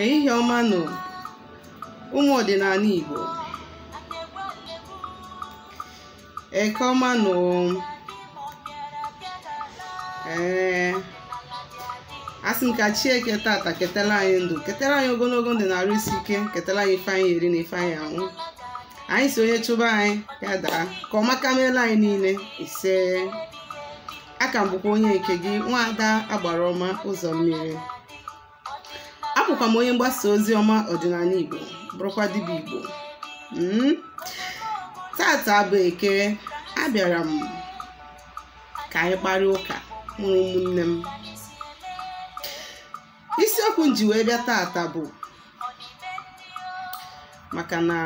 Ehihie ọma nụ ụmụ ọdịnala Igbo. Eke ọma nụ. Asị m ka Chieke tata ketara anyị ndụ, ketara anyị ogologo ndụ na arụ isi ike, ketara anyị ife anyị eri na ife anyị anwụ. Anyị si onye chụba anyị ya daa ka ọ maka meela anyị niile ise. Aka m bụkwa onye nke gị, Nwaada Agbarọma Ụzọ Mmiri. Abụkwa m onye mgbasa ozi ọma ọdịnala Igbo, bụrụkwa dibịa Igbo. Tata bụ Eke, abịara m ka anyị kparịa ụka mụrụ ụmụnne m. Isiokwu m ji wee bịa tata bụ maka na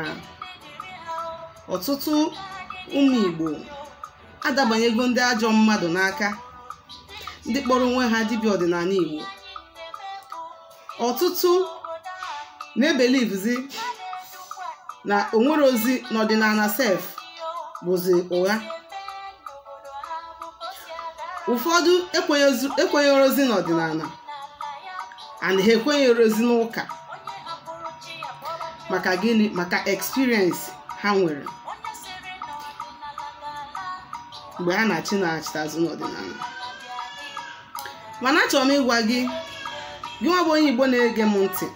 ọtụtụ ụmụ Igbo adabanyego ndị ajọ mmadụ n'aka, ndị kpọrọ onwe ha dibịa ọdịnala Igbo. Ọtụtụ na-ebelivzi na onwere ozi n'ọdịnala sef bụzi ụgha. Ụfọdụ ekwenyere ozi n'ọdịnala and ha ekwenyere ozi n'ụka. Maka gịnị? Maka experience ha nwere mgbe ha na-achị na-achịtazụ n'ọdịnala. Mana achọrọ m ịgwa gị nwa bụ onye Igbo na-ege m ntị,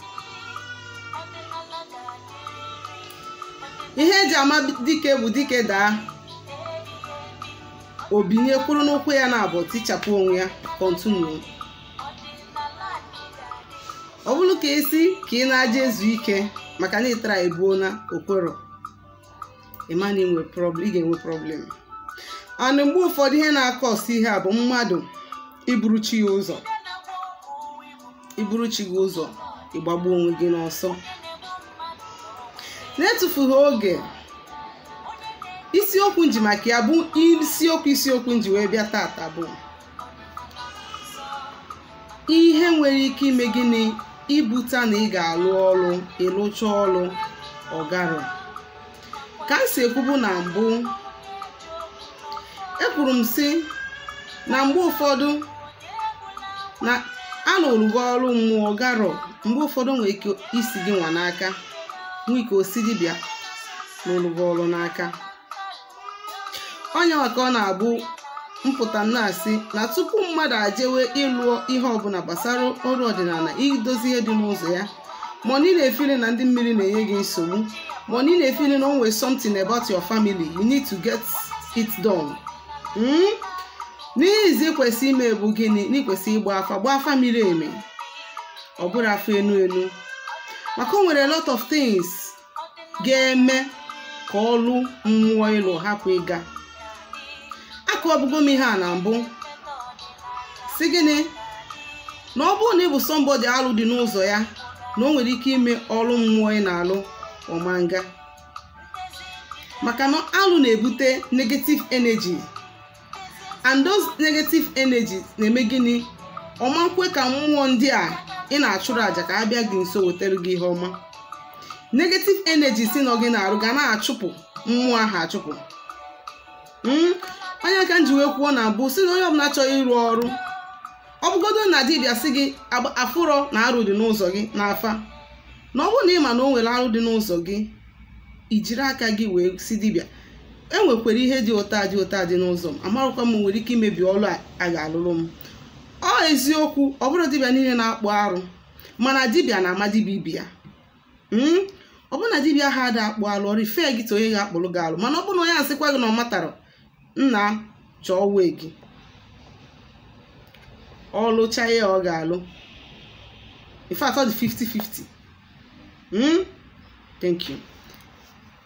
ihe eji ama dike bụ dike daa, obinye kwuru n'ụkwụ ya na-abụ tichapụ onwe ya kọntinuo. Ọ bụrụ ka esi ka ị na-aja ezu ike maka na ịtara ebuo na okwero, ịmana ị ga-enwe problem. And mgbe ụfọdụ ihe na-akọ ọsọ ihe a bụ mmadụ iburu chi ya ụzọ, iburu chi gị ụzọ, ịgbagbu onwe gị n'ọsọ na-etufughị oge. Isiokwu nji maka ya bụ isiokwu nji wee bịa tata bụ ihe nwere ike ime gịnị ibute na ị ga-alụ ọrụ, ịlụcha ọrụ ọgarọ. Ka m si ekwubu na mbụ, ekwuru m si na mgbe ụfọdụ na alụrụ gị ọrụ mmụọ garọ, mgbe ụfọdụ nwere ike isi gị nwa n'aka, nwee ike osi dibịa n'ụlụ gị ọrụ n'aka. Onye maka ọ na-abụ mpụta na-asị na tupu mmadụ ajewe ịlụ ihe ọbụla gbasara ọrụ ọdịnala, idozi ihe dị n'ụzọ ya, ma ọ na-efili na ndị mmiri na-enye gị nsogbu, ma ọ na-efili na o nwere something about your family, you need to get it done. N'izi kwesị ime bụ gịnị? N'ikwesị ịgba afa, gbaa afa miri emi, ọ bụrụ afa enu enu. Maka o nwere a lot of things ga-eme ka ọlụ mmụọ ịlụ hapụ ịga. Akọbugo m ihe a na mbụ si gịnị, na ọ bụrụ na ị bụ somebody alụ dị n'ụzọ ya, na o nwere ike ime ọrụ mmụọ ị na-alụ ọmanga. Maka na alụ na-ebute negative energy, and those negative energies na-eme gịnị? Ọma nkwe ka mmụọ ndị a ị na-achụrụ aja ka a bịa gị nso wetara gị ihe ọma. Negative energy si na gị na-arụ ga na-achụpụ mmụọ ahụ achụpụ. Onye ka m ji wee kwuo na mbụ si na onye ọbụla chọrọ ịrụ ọrụ, ọ bụgodo na dibịa si gị afụrọ na arụ dị n'ụzọ gị n'afa, na ọ bụrụ na ị ma na o nwere arụ dị n'ụzọ gị, ijiri aka gị wee si dibịa, enwekwara ihe dị ụta dị n'ụzọ m, amarụkwa m nwere ike imebi ọrụ a ga-alụrụ m. Ọ eziokwu, ọ bụrụ dibịa niile na-akpụ arụ, mana dibịa na-ama dibịa ibi ya. Ọ bụrụ na dibịa ha ada akpụ arụ, ọ rife gị ta onye ga-akpụrụ gị arụ. Mana ọ bụrụ na onye asịkwa gị na ọ matara, nna chọọ wee gị ọ lụcha ya ọ ga-alụ. In fact, ọ dị 50-50. Thank you.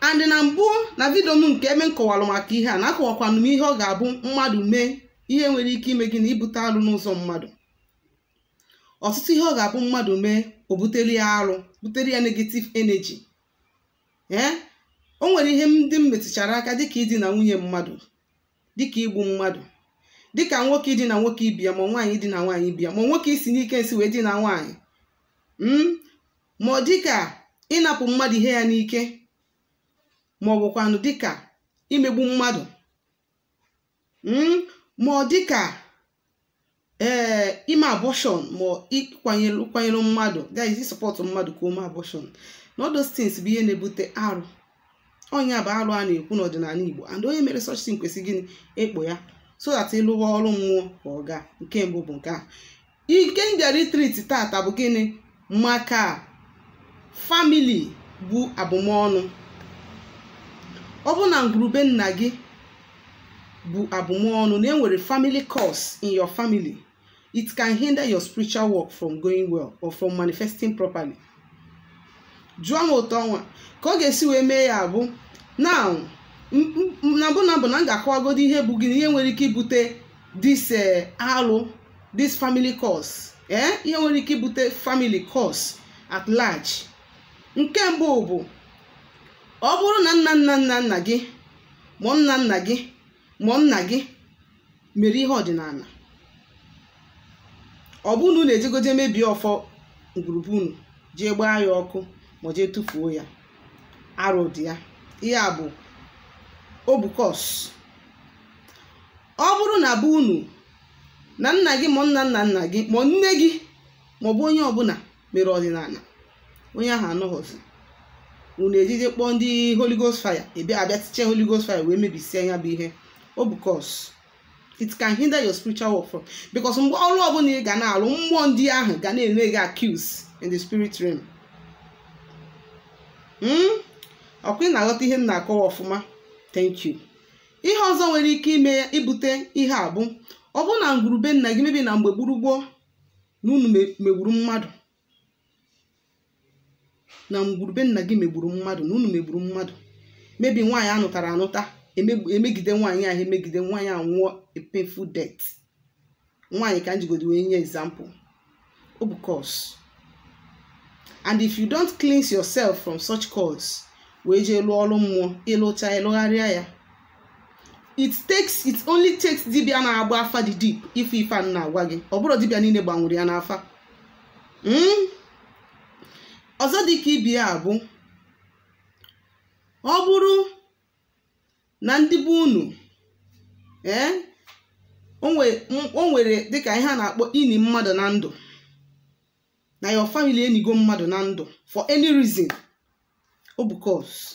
And na mbụ na vidio m nke ebe m kọwalụ maka ihe a, na-akọwakwanụ m ihe ọ ga-abụ mmadụ mee ihe nwere ike ime gị na ibute alụ n'ụzọ mmadụ. Ọtụtụ ihe ọ ga-abụ mmadụ mee, o butere ya alụ, butere ya negative energy. O nwere ihe ndị m metụchara aka, dịka idina nwunye mmadụ, dịka igbu mmadụ, dịka nwoke idina nwoke ibia, ma nwaanyị idina nwaanyị ibia, ma nwoke isi n'ike nsi wee dina nwaanyị, ma ọ dịka ịnapụ mmadụ ihe ya n'ike, ma ọ bụkwanụ dịka imegbu mmadụ, ma ọ dịka ime abortion ma ịkwanyere mmadụ that is support mmadụ ka ome abortion na all those things bụ ihe na-ebute arụ. Ọnya bụ arụ a na-ekwu n'ọdịnala Igbo, and onye mere such thing kwesịrị gịnị ekpo ya so that ịlụwa ọrụ mmụọ ka ọ gaa. Nke mbụ bụ nke a. Ike m bịara itrit tata bụ gịnị maka family bụ abụmọnụ. Ọ bụ na ngwurube nna gị bụ abụmọnụ na enwere family curse in your family, it can hinder your spiritual work from going well or from manifesting properly. Jụọ m ụtọ ọnwa ka ọ ga-esi wee mee ya bụ now na mbụ na m ga-akọwagodi ihe bụ gịnị ihe nwere ike ibute this alụ this family curse. Ihe nwere ike ibute family curse at large. Nke mbụ bụ ọ bụrụ na nna gị ma nna gị ma nna gị mere ihe ọdịnala, ọ bụ na unu ejegoje mebie ọfọ ngwurube unu jee gbaa ya ọkụ ma jee tụfuo ya, arụ dị ya, ihe a bụ obukos. Ọ bụrụ na bụ unu na nna gị ma nna gị ma nne gị ma ọ bụ onye ọbụla mere ọdịnala, onye ahụ anọghọzi, unu ejije kpọọ ndị Holy Ghost fire ebe abịa tiche Holy Ghost fire wee mebisie ya bụ ihe obukos. It can hinder your spiritual work from, because mgbe ọrụ ọbụla ị ga na-alụ, mmụọ ndị ahụ ga na-eme gị accuse in the spirit realm. Ọkwa ị na-aghọta ihe m na-akọwa ọfụma? Thank you. Ihe ọzọ nwere ike ime ya ibute ihe a bụ ọ bụ na ngwurube nna gị mebi na mgbe gburugburu na unu megburu mmadụ, na ngwurube nna gị megburu mmadụ na unu megburu mmadụ, mebi nwaanyị anụtara anụta emegide nwaanyị ahụ, emegide nwaanyị ahụ nwụọ a painful death. Nwaanyị ka njigodi wee nye example obukos. And if you don't cleanse yourself from such cause, wee jee lụọ ọrụ mmụọ, ịlụcha ịlụgharịa ya, it only takes dibịa na-agba afa dị deep ife a na-agwa gị. Ọ bụrụ dibịa niile gbanwere ya n'afa. Ọzọ dị ka ibi ya bụ ọ bụrụ na ndị bụ unu o nwere dịka ihe a na-akpọ ini mmadụ na ndụ, na your family enigo mmadụ na ndụ for any reason, obukos.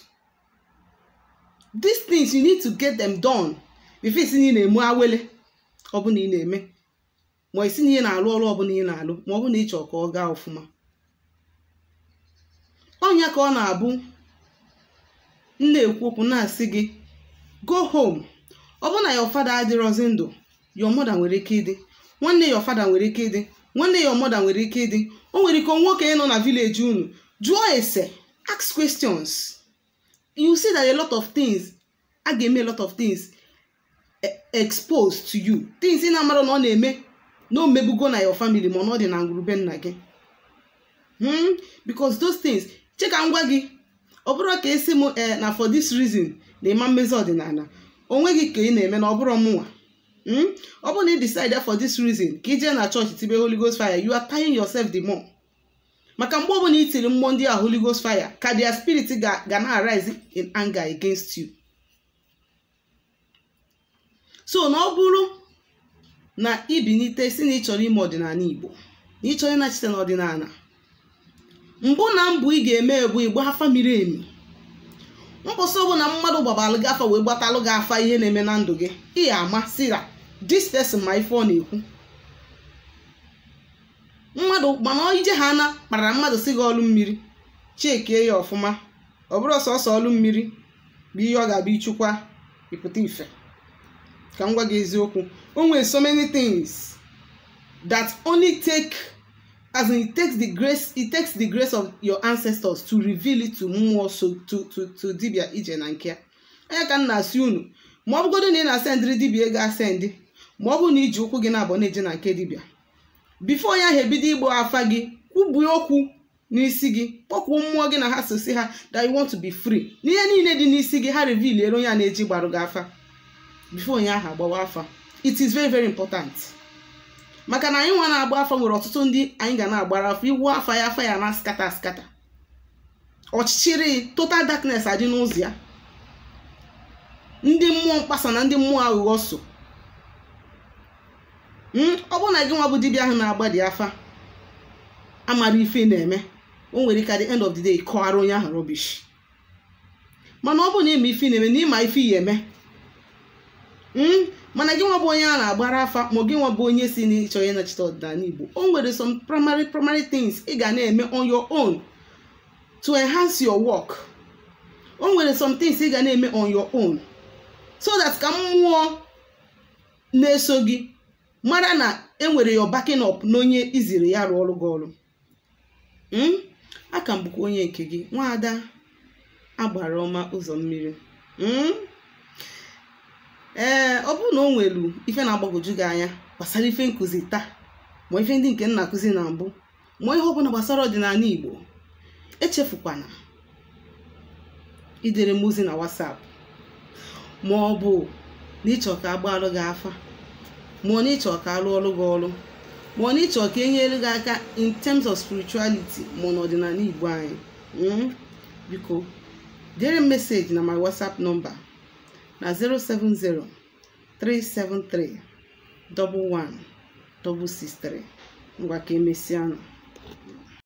These things you need to get them done before isi na eme awele ọ bụ na ị na-eme, ma isi na ị na-alụ ọrụ ọ bụ na ị na-alụ, ma ọ bụ na ị chọrọ ka ọ gaa ọfụma. Ọnya ka ọ na-abụ na-ekwu okwu na-asị gị go home. Ọ bụ na your father adịrọzi ndụ, your mother nwere ike ịdị, nwanne your father nwere ike ịdị, nwanne your mother nwere ike ịdị. O nwere ike nwoke nọ na village unu, jụọ ese, ask questions. You see that a lot of things, a ga-eme a lot of things exposed to you. Things ị na-amara na ọ na-eme na o mebugo na your family ma ọ dị na ngwurube nna gị. Because those things, cheka ngwa gị, ọ bụrụ ka esi m na for this reason na ịma mmezi ọdịnala, onwe gị ka ị na-eme na ọ bụrụ mụnwa. Ọ bụrụ na ị decide for this reason ka ije na church tibe Holy Ghost fire, you are tying yourself the more. Maka mgbe ọbụla itiri mmụọ ndị a Holy Ghost fire, ka their spirit ga na arise in anger against you. So na ọ bụrụ na ibinite si na ị chọrọ ime ọdịnala Igbo, na ị chọrọ ịnachite n'ọdịnala, mbụ na mbụ ị ga-eme bụ igba afa miri emi. Mkpọsị ọ bụ na mmadụ gbabalụ gị afa wee gbatalụ gị afa ihe na-eme na ndụ gị, ị ama sira this person ma ife ọ na-ekwu. Mmadụ mana ije ha na kpara mmadụ si gị ọlụ mmiri, chekie ya ọfụma. Ọ bụrụ sọsọ ọlụ mmiri bụ ihe ọ ga-abụ ichukwa ịpụta ife. Ka m gwa gị eziokwu, o nwere so many things that only take, as in it takes the grace of your ancestors to reveal it to mmụọ, so to dibịa ije na nke ya. Anya ka m na-asị unu, ma ọ bụgodo na ị na-asendịrị dibịa ego asendị, ma ọ bụ na iji ụkwụ gị na-abụ na-eje na nke dibịa, before ya ha ebido igbo afa gị, kwubuo okwu n'isi gị, kpọkwuo mmụọ gị na ha sosi ha that you want to be free. N'ihe niile dị n'isi gị ha reveal ero onye a na-eji gbarụ gị afa before onye ahụ agbawa afa. It is very very important. Maka na anyị nwa na-agba afa nwere ọtụtụ ndị anyị ga na-agbara afa, iwu afa ya na skata. Ọchịchịrị total darkness adị n'ụzọ ya. Ndị mmụọ mkpasa na ndị mmụọ aghụghọ so. ọ bụrụ na gị nwa bụ dibịa ahụ na-agbadi afa amara ife na-eme, o nwere ike at the end of the day kọwara onye ahụ rubbish. Mana ọ bụrụ na ịma ife na-eme na ịma ife ya eme, mana gị nwa bụ onye a na-agbara afa ma gị nwa bụ onye si n'ịchọ ya nachite ọdịnala Igbo, o nwere some primary things ị ga na-eme on your own to enhance your work. O nwere some things ị ga na-eme on your own so that ka mmụọ na-eso gị mara na enwere your backing up na onye iziri ya rụọ ọrụ gị ọrụ. Aka m bụkwa onye nke gị, Nwaada Agbaroma ụzọ mmiri. Ọ bụrụ na o nwere ife na-agbagwoju gị anya gbasara ife nkụzi taa ma ife ndị nke nna akụzi na mbụ ma ihe ọbụla gbasara ọdịnala Igbo, echefukwana idere m ozi na WhatsApp, ma ọ bụ na ịchọ ka agbalụ gị afa, ma ọ na ịchọ ka alụ ọrụ gị ọrụ, ma ọ na ịchọ ka enyere gị aka in terms of spirituality ma n'ọdịnala Igbo anyị. Biko dere m message na my WhatsApp number na 070-373-11663. Ngwa ka emesịa.